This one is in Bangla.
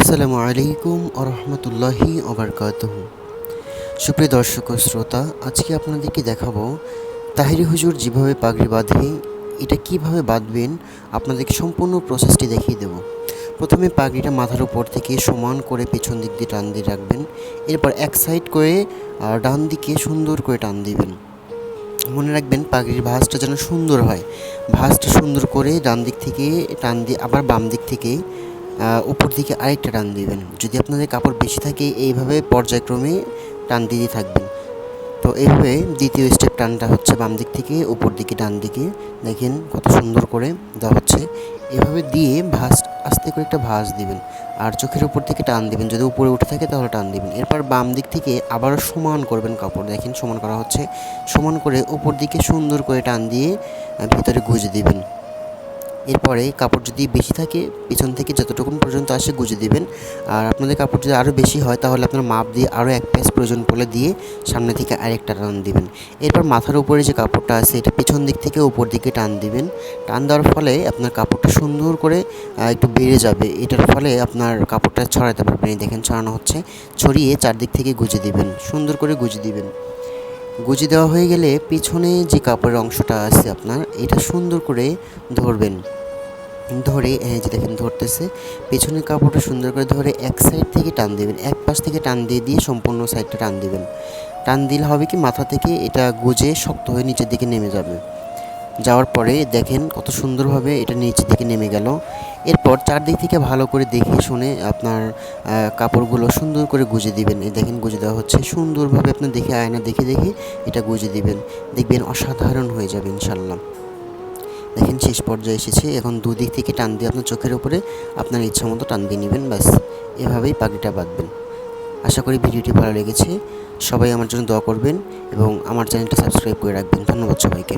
আসসালামু আলাইকুম ওয়া রাহমাতুল্লাহি ওয়া বারাকাতুহু। সুপ্রিয় দর্শক ও শ্রোতা, আজকে আপনাদেরকে দেখাবো তাহেরি হুজুর যেভাবে পাগড়ি বাঁধে এটা কিভাবে বাঁধবেন আপনাদেরকে সম্পূর্ণ প্রসেসটি দেখিয়ে দেব। প্রথমে পাগড়িটা মাথার উপর থেকে সমান করে পেছন দিক দিয়ে টান দিয়ে রাখবেন। এরপর এক সাইড করে ডান দিকে সুন্দর করে টান দিবেন। মনে রাখবেন পাগড়ির ভাঁজটা যেন সুন্দর হয়। ভাঁজটা সুন্দর করে ডান দিক থেকে টান দিয়ে আবার বাম দিক থেকে উপর দিকে আরেকটা টান দিবেন। যদি আপনাদের কাপড় বেশি থাকে এইভাবে পর্যায়ক্রমে টান দিতে থাকবেন। তো এইভাবে দ্বিতীয় স্টেপ টানটা হচ্ছে বাম দিক থেকে উপর দিকে ডান দিকে, দেখেন কত সুন্দর করে দেওয়া হচ্ছে। এভাবে দিয়ে আস্তে করে একটা ভাঁজ দিবেন আর চোখের উপর থেকে টান দিবেন। যদি উপরে উঠে থাকে তাহলে টান দিবেন। এরপর বাম দিক থেকে আবারও সমান করবেন কাপড়, দেখেন সমান করা হচ্ছে। সমান করে উপর দিকে সুন্দর করে টান দিয়ে ভিতরে গুঁজে দিবেন। এরপরে কাপড় যদি বেশি থাকে পিছন থেকে যতটুকু পর্যন্ত আসে গুঁজে দিবেন। আর আপনাদের কাপড় যদি আরও বেশি হয় তাহলে আপনার মাপ দিয়ে আরও এক প্যাচ প্রয়োজন পড়লে দিয়ে সামনে থেকে আরেকটা টান দিবেন। এরপর মাথার উপরে যে কাপড়টা আছে এটা পিছন দিক থেকে উপর দিকে টান দিবেন। টান দেওয়ার ফলে আপনার কাপড়টা সুন্দর করে একটু বেড়ে যাবে। এটার ফলে আপনার কাপড়টা ছড়াতে পারবেন। দেখেন ছড়ানো হচ্ছে। ছড়িয়ে চারদিক থেকে গুঁজে দিবেন, সুন্দর করে গুঁজে দিবেন। গুঁজে দেওয়া হয়ে গেলে পিছনে যে কাপড়ের অংশটা আছে আপনার এটা সুন্দর করে ধরবেন। ধরে যে দেখেন ধরতেছে, পেছনের কাপড়টা সুন্দর করে ধরে এক সাইড থেকে টান দেবেন। এক পাশ থেকে টান দিয়ে দিয়ে সম্পূর্ণ সাইডটা টান দেবেন। টান দিলে হবে কি মাথা থেকে এটা গুজে শক্ত হয়ে নিচের দিকে নেমে যাবে। যাওয়ার পরে দেখেন কত সুন্দরভাবে এটা নিচের দিকে নেমে গেল। এরপর চারদিক থেকে ভালো করে দেখে শুনে আপনার কাপড়গুলো সুন্দর করে গুজে দিবেন। এই দেখেন গুজে দেওয়া হচ্ছে সুন্দরভাবে। আপনার দেখে আয়না দেখে দেখে এটা গুজে দিবেন, দেখবেন অসাধারণ হয়ে যাবে ইনশাল্লাহ। দেখেন শেষ পর্যায়ে এসেছে। এখন দুদিক থেকে টান দিয়ে আপনার চোখের উপরে আপনার ইচ্ছা মতো টান দিয়ে নেবেন, ব্যাস। এভাবেই পাগড়িটা বাঁধবেন। আশা করি ভিডিওটি ভালো লেগেছে। সবাই আমার জন্য দোয়া করবেন এবং আমার চ্যানেলটা সাবস্ক্রাইব করে রাখবেন। ধন্যবাদ সবাইকে।